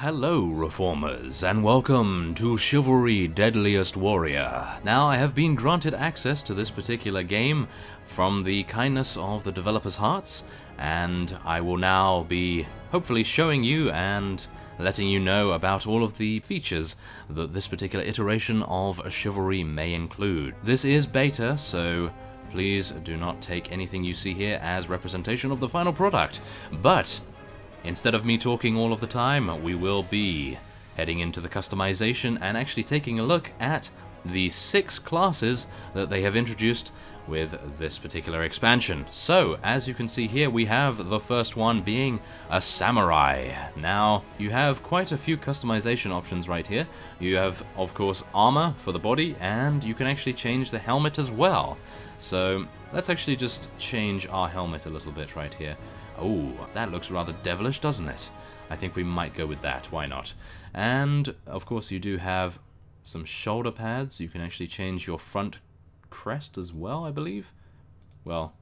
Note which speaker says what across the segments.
Speaker 1: Hello Reformers, and welcome to Chivalry Deadliest Warrior. Now, I have been granted access to this particular game from the kindness of the developers' hearts, and I will now be hopefully showing you and letting you know about all of the features that this particular iteration of Chivalry may include. This is beta, so please do not take anything you see here as representation of the final product, but instead of me talking all of the time, we will be heading into the customization and actually taking a look at the 6 classes that they have introduced with this particular expansion. So, as you can see here, we have the first one being a samurai. Now, you have quite a few customization options right here. You have, of course, armor for the body, and you can actually change the helmet as well. So, let's actually just change our helmet a little bit right here. Oh, that looks rather devilish, doesn't it? I think we might go with that, why not? And, of course, you do have some shoulder pads. You can actually change your front crest as well, I believe. Well,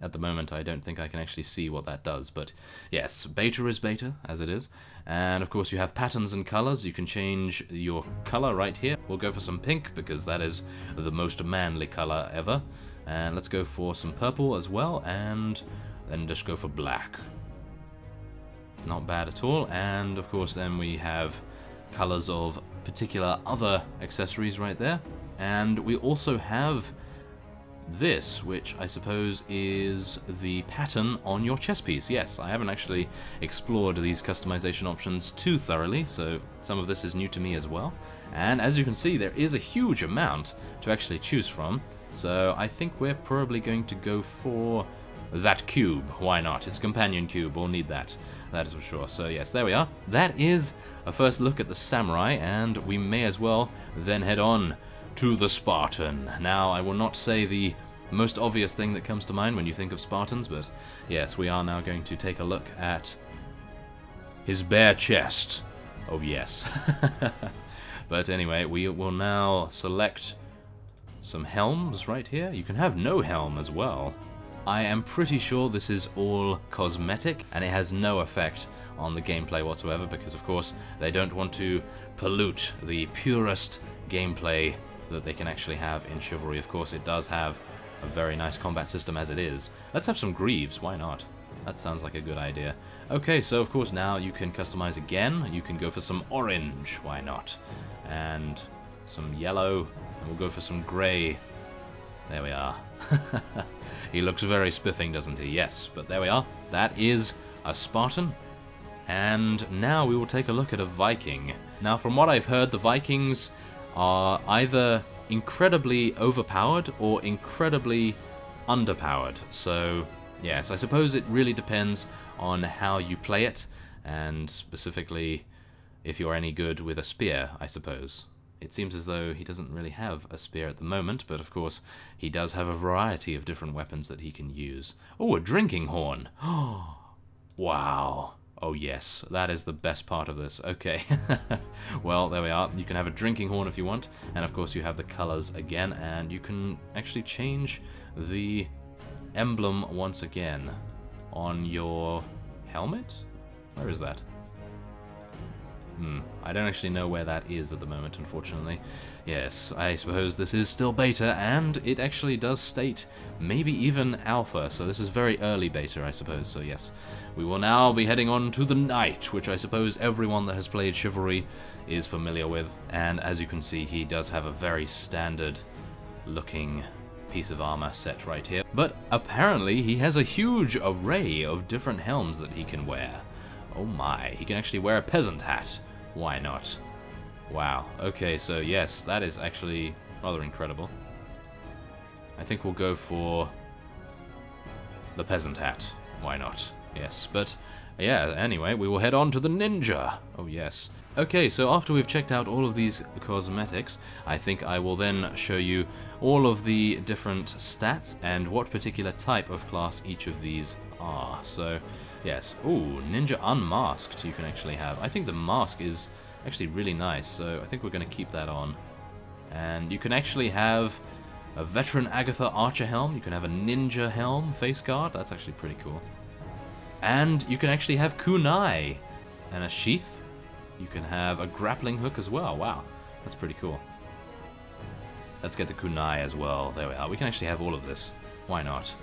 Speaker 1: at the moment I don't think I can actually see what that does, but yes, beta is beta, as it is. And, of course, you have patterns and colors. You can change your color right here. We'll go for some pink, because that is the most manly color ever. And let's go for some purple as well, and then just go for black. Not bad at all. And of course then we have colors of particular other accessories right there. And we also have this, which I suppose is the pattern on your chest piece. Yes, I haven't actually explored these customization options too thoroughly, so some of this is new to me as well. And as you can see, there is a huge amount to actually choose from. So I think we're probably going to go for that cube. Why not? It's a companion cube. We'll need that. That is for sure. So yes, there we are. That is a first look at the samurai, and we may as well then head on to the Spartan. Now, I will not say the most obvious thing that comes to mind when you think of Spartans, but yes, we are now going to take a look at his bare chest. Oh yes. But anyway, we will now select some helms right here. You can have no helm as well. I am pretty sure this is all cosmetic, and it has no effect on the gameplay whatsoever, because of course they don't want to pollute the purest gameplay that they can actually have in Chivalry. Of course, it does have a very nice combat system as it is. Let's have some greaves, why not? That sounds like a good idea. Okay, so of course now you can customize again. You can go for some orange, why not? And some yellow, and we'll go for some grey. There we are. He looks very spiffing, doesn't he? Yes, but there we are. That is a Spartan. And now we will take a look at a Viking. Now, from what I've heard, the Vikings are either incredibly overpowered or incredibly underpowered. So, yes, I suppose it really depends on how you play it, and specifically if you're any good with a spear, I suppose. It seems as though he doesn't really have a spear at the moment, but of course he does have a variety of different weapons that he can use. Oh, a drinking horn! Oh, wow. Oh yes, that is the best part of this. Okay. Well, there we are. You can have a drinking horn if you want, and of course you have the colors again, and you can actually change the emblem once again on your helmet? Where is that? I don't actually know where that is at the moment, unfortunately. Yes, I suppose this is still beta, and it actually does state maybe even alpha, so this is very early beta, I suppose. So yes, we will now be heading on to the Knight, which I suppose everyone that has played Chivalry is familiar with. And as you can see, he does have a very standard looking piece of armor set right here. But apparently he has a huge array of different helms that he can wear. Oh my, he can actually wear a peasant hat. Why not? Wow. Okay, so yes, that is actually rather incredible. I think we'll go for the peasant hat. Why not? Yes, but yeah, anyway, we will head on to the ninja. Oh yes. Okay, so after we've checked out all of these cosmetics, I think I will then show you all of the different stats and what particular type of class each of these are. So yes. Ooh, Ninja Unmasked you can actually have. I think the mask is actually really nice, so I think we're going to keep that on. And you can actually have a Veteran Agatha Archer helm. You can have a Ninja helm face guard. That's actually pretty cool. And you can actually have kunai. and a sheath. You can have a grappling hook as well. Wow, that's pretty cool. Let's get the kunai as well. There we are. We can actually have all of this. Why not?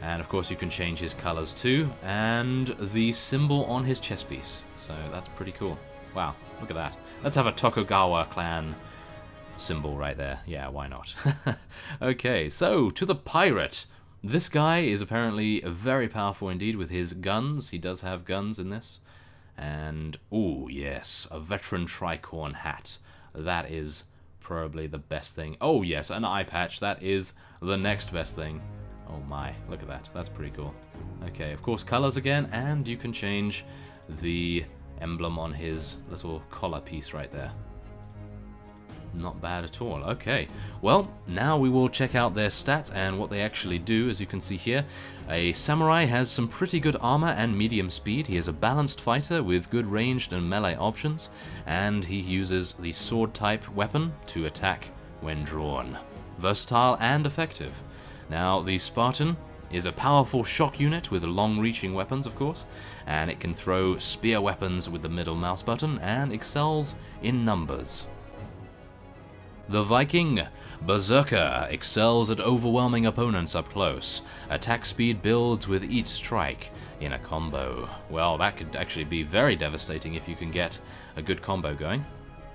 Speaker 1: And of course you can change his colors too, and the symbol on his chest piece. So that's pretty cool. Wow, look at that. Let's have a Tokugawa clan symbol right there. Yeah, why not? Okay, so to the pirate. This guy is apparently very powerful indeed with his guns. He does have guns in this. And, ooh, yes, a veteran tricorn hat. That is probably the best thing. Oh, yes, an eye patch. That is the next best thing. Oh my, look at that. That's pretty cool. Okay, of course, colors again, and you can change the emblem on his little collar piece right there. Not bad at all. Okay, well, now we will check out their stats and what they actually do. As you can see here, a samurai has some pretty good armor and medium speed. He is a balanced fighter with good ranged and melee options, and he uses the sword type weapon to attack when drawn. Versatile and effective. Now, the Spartan is a powerful shock unit with long-reaching weapons, of course, and it can throw spear weapons with the middle mouse button and excels in numbers. The Viking Berserker excels at overwhelming opponents up close. Attack speed builds with each strike in a combo. Well, that could actually be very devastating if you can get a good combo going.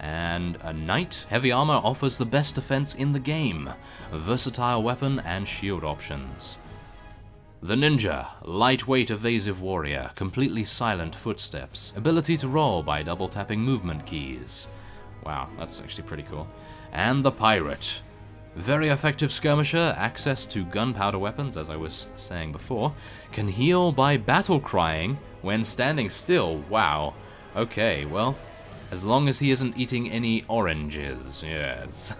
Speaker 1: And a Knight Heavy Armor offers the best defense in the game. A versatile weapon and shield options. The Ninja, lightweight evasive warrior, completely silent footsteps. Ability to roll by double tapping movement keys. Wow, that's actually pretty cool. And the Pirate. Very effective skirmisher, access to gunpowder weapons, as I was saying before. Can heal by battle crying when standing still. Wow. Okay, well, as long as he isn't eating any oranges, yes.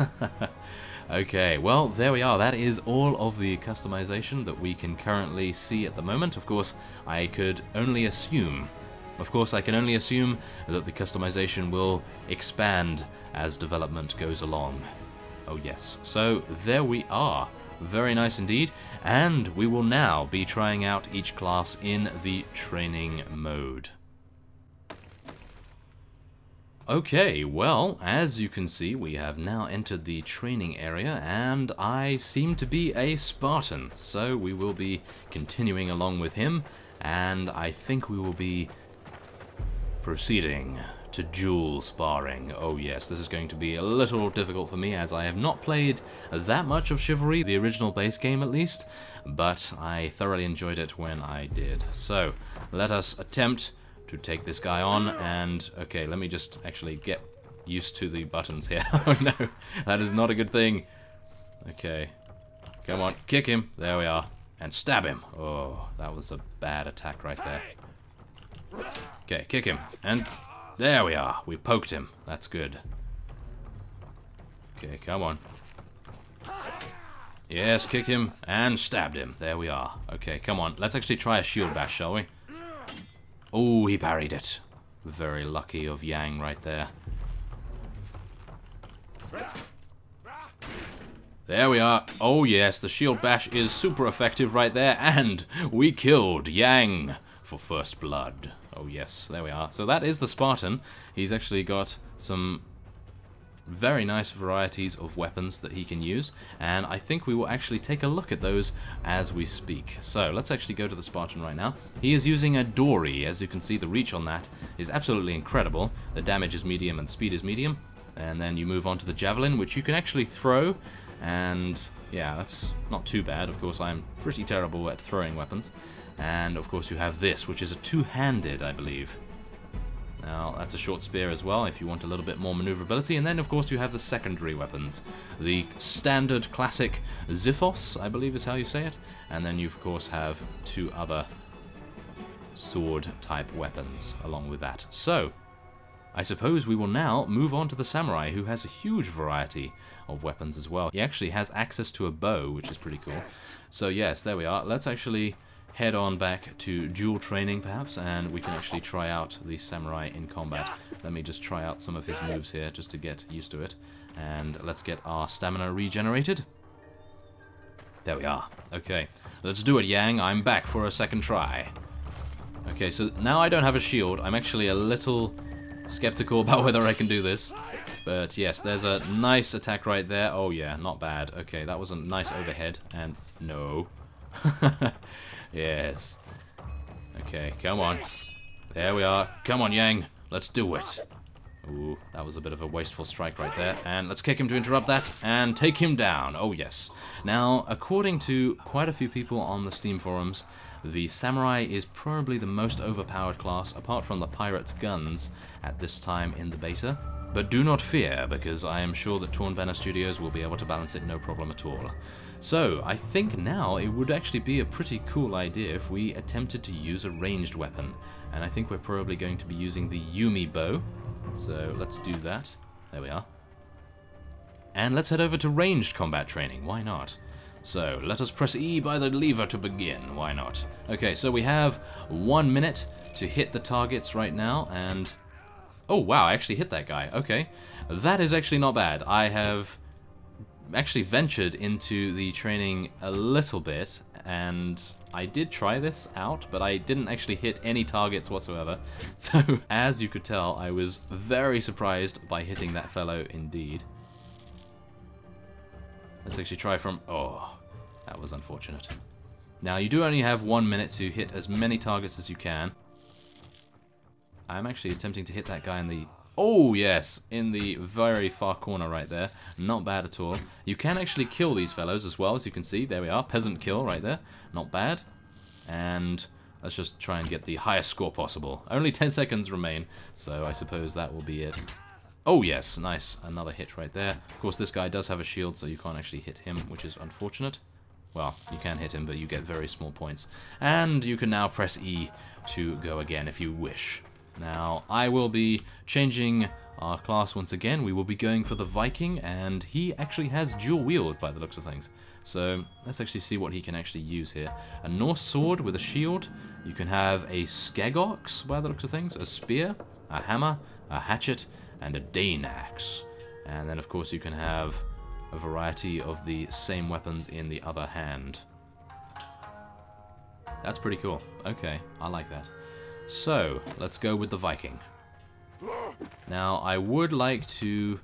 Speaker 1: Okay, well, there we are. That is all of the customization that we can currently see at the moment. Of course, I can only assume that the customization will expand as development goes along. Oh yes, so there we are. Very nice indeed. And we will now be trying out each class in the training mode. Okay, well, as you can see, we have now entered the training area, and I seem to be a Spartan, so we will be continuing along with him, and I think we will be proceeding to duel sparring. Oh yes, this is going to be a little difficult for me, as I have not played that much of Chivalry, the original base game at least, but I thoroughly enjoyed it when I did. So, let us attempt to take this guy on, and okay, let me just actually get used to the buttons here. Oh no, that is not a good thing. Okay, come on, kick him. There we are. And stab him. Oh, that was a bad attack right there. Okay, kick him. And there we are. We poked him. That's good. Okay, come on. Yes, kicked him and stabbed him. There we are. Okay, come on. Let's actually try a shield bash, shall we? Oh, he parried it. Very lucky of Yang right there. There we are. Oh yes, the shield bash is super effective right there, and we killed Yang for first blood. Oh yes, there we are. So that is the Spartan. He's actually got some very nice varieties of weapons that he can use, and I think we will actually take a look at those as we speak. So let's actually go to the Spartan right now. He is using a Dory. As you can see, the reach on that is absolutely incredible. The damage is medium and speed is medium, and then you move on to the Javelin, which you can actually throw, and yeah, that's not too bad. Of course, I'm pretty terrible at throwing weapons. And of course you have this, which is a two-handed, I believe. Now, that's a short spear as well, if you want a little bit more maneuverability. And then, of course, you have the secondary weapons. The standard classic Xiphos, I believe is how you say it. And then you, of course, have two other sword-type weapons along with that. So, I suppose we will now move on to the Samurai, who has a huge variety of weapons as well. He actually has access to a bow, which is pretty cool. So, yes, there we are. Let's actually head on back to duel training, perhaps, and we can actually try out the Samurai in combat. Let me just try out some of his moves here, just to get used to it. And let's get our stamina regenerated. There we are. Okay, let's do it, Yang. I'm back for a second try. Okay. Okay, so now I don't have a shield. I'm actually a little skeptical about whether I can do this. But yes, there's a nice attack right there. Oh yeah, not bad. Okay, that was a nice overhead. And no. Yes. Okay, come on. There we are. Come on, Yang. Let's do it. Ooh, that was a bit of a wasteful strike right there. And let's kick him to interrupt that and take him down. Oh yes. Now, according to quite a few people on the Steam forums, the Samurai is probably the most overpowered class, apart from the Pirate's guns, at this time in the beta. But do not fear, because I am sure that Torn Banner Studios will be able to balance it no problem at all. So, I think now it would actually be a pretty cool idea if we attempted to use a ranged weapon. And I think we're probably going to be using the Yumi bow. So, let's do that. There we are. And let's head over to ranged combat training, why not? So, let us press E by the lever to begin, why not? Okay, so we have 1 minute to hit the targets right now, and... oh wow, I actually hit that guy, okay. That is actually not bad. I have actually ventured into the training a little bit, and I did try this out, but I didn't actually hit any targets whatsoever. So, as you could tell, I was very surprised by hitting that fellow indeed. Let's actually try from... oh, that was unfortunate. Now, you do only have 1 minute to hit as many targets as you can. I'm actually attempting to hit that guy in the... oh, yes! In the very far corner right there. Not bad at all. You can actually kill these fellows as well, as you can see. There we are. Peasant kill right there. Not bad. And let's just try and get the highest score possible. Only 10 seconds remain, so I suppose that will be it. Oh, yes. Nice. Another hit right there. Of course, this guy does have a shield, so you can't actually hit him, which is unfortunate. Well, you can hit him, but you get very small points. And you can now press E to go again if you wish. Now, I will be changing our class once again. We will be going for the Viking, and he actually has dual wield by the looks of things. So, let's actually see what he can actually use here. A Norse sword with a shield. You can have a Skegox by the looks of things. A spear, a hammer, a hatchet, and a Dane axe. And then, of course, you can have a variety of the same weapons in the other hand. That's pretty cool. Okay, I like that. So, let's go with the Viking. Now, I would like to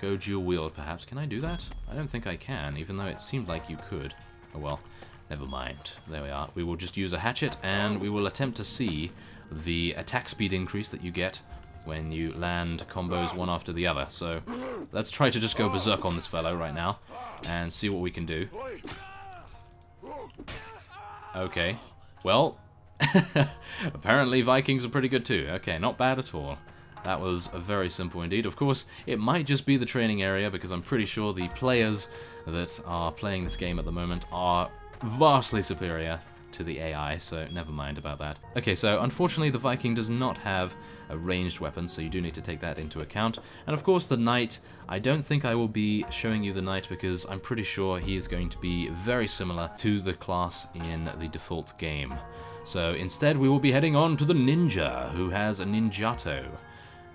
Speaker 1: go dual wield, perhaps. Can I do that? I don't think I can, even though it seemed like you could. Oh well, never mind. There we are. We will just use a hatchet, and we will attempt to see the attack speed increase that you get when you land combos one after the other. So, let's try to just go berserk on this fellow right now, and see what we can do. Okay. Well... apparently Vikings are pretty good too. Okay, not bad at all. That was very simple indeed. Of course, it might just be the training area, because I'm pretty sure the players that are playing this game at the moment are vastly superior to the AI, so never mind about that. Okay, so unfortunately the Viking does not have a ranged weapon, so you do need to take that into account. And of course the Knight, I don't think I will be showing you the Knight, because I'm pretty sure he is going to be very similar to the class in the default game. So instead we will be heading on to the Ninja, who has a Ninjato.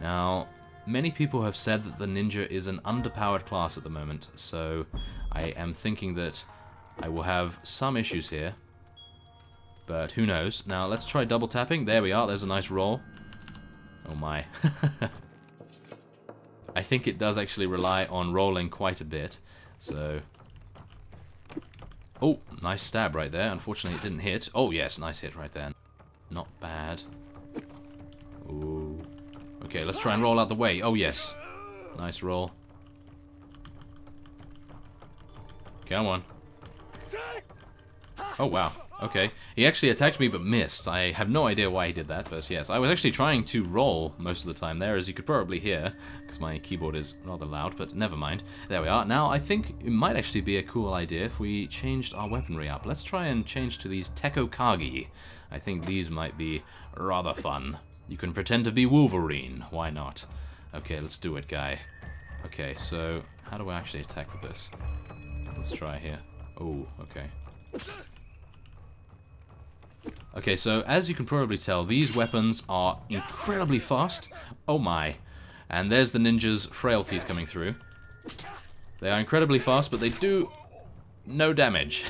Speaker 1: Now, many people have said that the Ninja is an underpowered class at the moment, so I am thinking that I will have some issues here. But who knows. Now, let's try double tapping. There we are. There's a nice roll. Oh my. I think it does actually rely on rolling quite a bit. So... oh, nice stab right there. Unfortunately, it didn't hit. Oh, yes. Nice hit right there. Not bad. Ooh. Okay, let's try and roll out the way. Oh, yes. Nice roll. Come on. Oh, wow. Okay. He actually attacked me but missed. I have no idea why he did that, but yes. I was actually trying to roll most of the time there, as you could probably hear, because my keyboard is rather loud, but never mind. There we are. Now, I think it might actually be a cool idea if we changed our weaponry up. Let's try and change to these Tekokagi. I think these might be rather fun. You can pretend to be Wolverine. Why not? Okay, let's do it, guy. Okay, so how do I actually attack with this? Let's try here. Oh, okay. Okay, so as you can probably tell, these weapons are incredibly fast. Oh my. And there's the ninja's frailties coming through. They are incredibly fast, but they do no damage.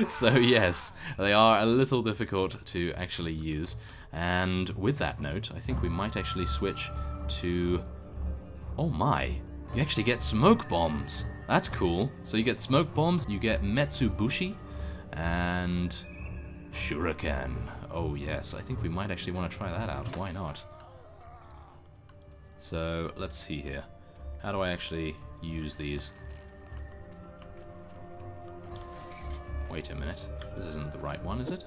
Speaker 1: So yes, they are a little difficult to actually use. And with that note, I think we might actually switch to... Oh my, you actually get smoke bombs. That's cool. So you get smoke bombs, you get Metsubushi, and Shuriken. Oh yes, I think we might actually want to try that out. Why not? So let's see here. How do I actually use these? Wait a minute. This isn't the right one, is it?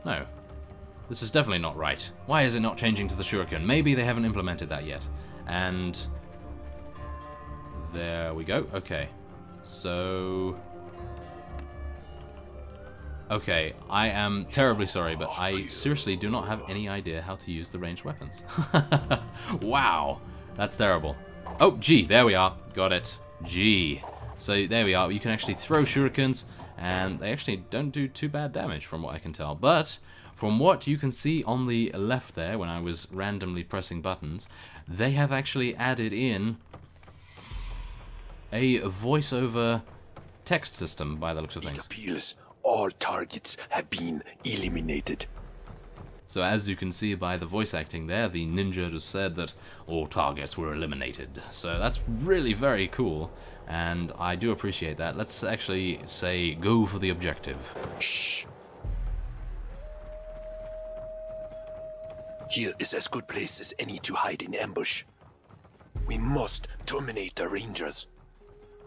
Speaker 1: No. This is definitely not right. Why is it not changing to the Shuriken? Maybe they haven't implemented that yet. And there we go. Okay. So... Okay, I am terribly sorry, but I seriously do not have any idea how to use the ranged weapons. Wow, that's terrible. Oh, G, there we are. Got it. G. So there we are. You can actually throw shurikens, and they actually don't do too bad damage from what I can tell. But from what you can see on the left there, when I was randomly pressing buttons, they have actually added in a voiceover text system by the looks of things.
Speaker 2: It appears all targets have been eliminated.
Speaker 1: So as you can see by the voice acting there, the ninja just said that all targets were eliminated. So that's really very cool, and I do appreciate that. Let's actually say go for the objective.
Speaker 2: Shh. Here is as good place as any to hide in ambush. We must terminate the rangers.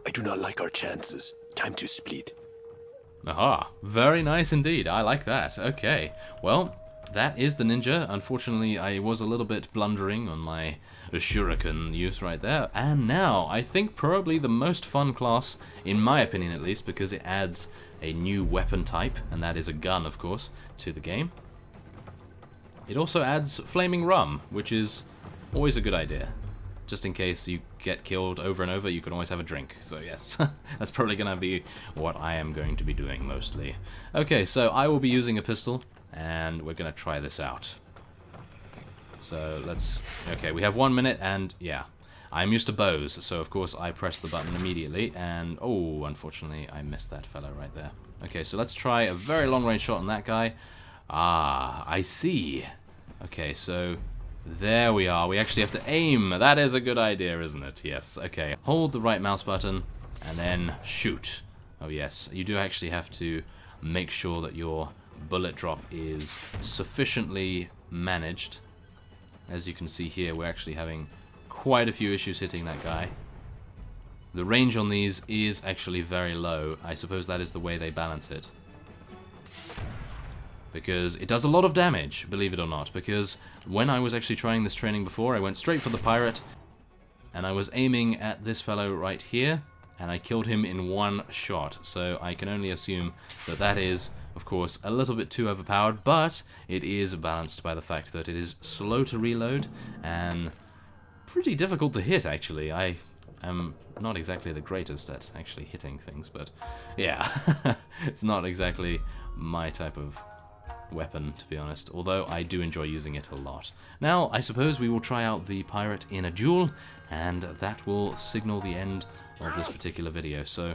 Speaker 2: I do not like our chances. Time to split.
Speaker 1: Aha, very nice indeed. I like that. Okay, well, that is the ninja. Unfortunately, I was a little bit blundering on my shuriken use right there. And now, I think probably the most fun class, in my opinion at least, because it adds a new weapon type, and that is a gun, of course, to the game. It also adds flaming rum, which is always a good idea. Just in case you get killed over and over, you can always have a drink. So yes, that's probably going to be what I am going to be doing mostly. Okay, so I will be using a pistol, and we're going to try this out. So let's... Okay, we have 1 minute, and yeah, I'm used to bows, so of course I press the button immediately, and oh, unfortunately I missed that fellow right there. Okay, so let's try a very long-range shot on that guy. Ah, I see. Okay, so... There we are. We actually have to aim. That is a good idea, isn't it? Yes. Okay. Hold the right mouse button and then shoot. Oh yes. You do actually have to make sure that your bullet drop is sufficiently managed. As you can see here, we're actually having quite a few issues hitting that guy. The range on these is actually very low. I suppose that is the way they balance it. Because it does a lot of damage, believe it or not, because when I was actually trying this training before, I went straight for the pirate, and I was aiming at this fellow right here, and I killed him in one shot, so I can only assume that that is, of course, a little bit too overpowered, but it is balanced by the fact that it is slow to reload, and pretty difficult to hit, actually. I am not exactly the greatest at actually hitting things, but yeah, it's not exactly my type of weapon, to be honest, although I do enjoy using it a lot. Now, I suppose we will try out the pirate in a duel, and that will signal the end of this particular video, so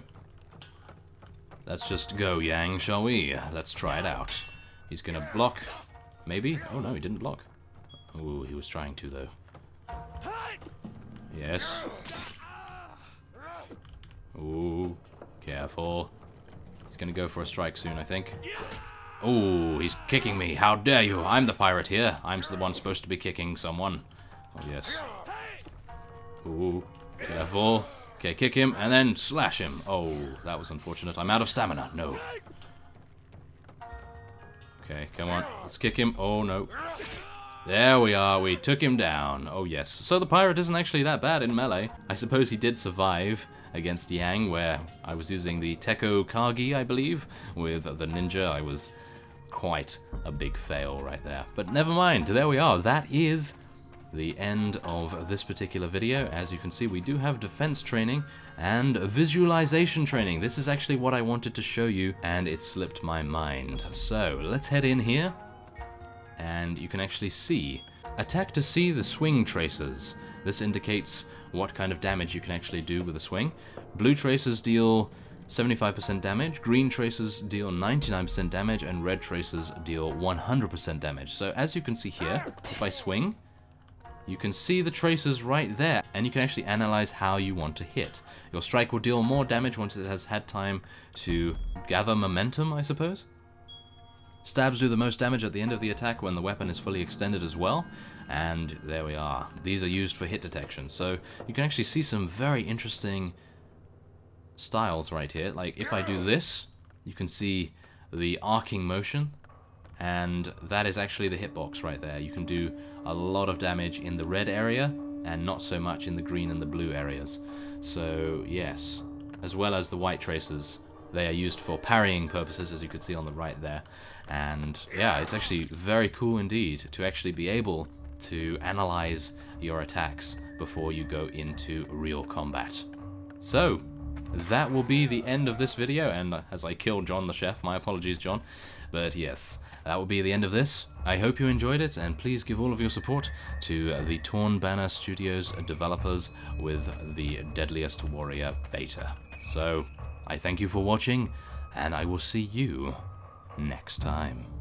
Speaker 1: let's just go, Yang, shall we? Let's try it out. He's gonna block, maybe? Oh no, he didn't block. Ooh, he was trying to, though. Yes. Ooh, careful. He's gonna go for a strike soon, I think. Oh, he's kicking me. How dare you? I'm the pirate here. I'm the one supposed to be kicking someone. Oh, yes. Ooh, careful. Okay, kick him and then slash him. Oh, that was unfortunate. I'm out of stamina. No. Okay, come on. Let's kick him. Oh, no. There we are. We took him down. Oh, yes. So the pirate isn't actually that bad in melee. I suppose he did survive against Yang, where I was using the Tekko Kagi, I believe. With the ninja, I was quite a big fail right there. But never mind, there we are. That is the end of this particular video. As you can see, we do have defense training and visualization training. This is actually what I wanted to show you, and it slipped my mind. So let's head in here, and you can actually see. Attack to see the swing traces. This indicates what kind of damage you can actually do with a swing. Blue tracers deal 75% damage, green tracers deal 99% damage, and red tracers deal 100% damage. So as you can see here, if I swing, you can see the tracers right there, and you can actually analyze how you want to hit. Your strike will deal more damage once it has had time to gather momentum, I suppose. Stabs do the most damage at the end of the attack when the weapon is fully extended as well. And there we are. These are used for hit detection. So you can actually see some very interesting styles right here. Like if I do this, you can see the arcing motion, and that is actually the hitbox right there. You can do a lot of damage in the red area and not so much in the green and the blue areas. So yes, as well as the white tracers, they are used for parrying purposes, as you can see on the right there. And yeah, it's actually very cool indeed to actually be able to analyze your attacks before you go into real combat. So that will be the end of this video, and as I killed John the chef, my apologies, John. But yes, that will be the end of this. I hope you enjoyed it, and please give all of your support to the Torn Banner Studios developers with the Deadliest Warrior beta. So I thank you for watching, and I will see you next time.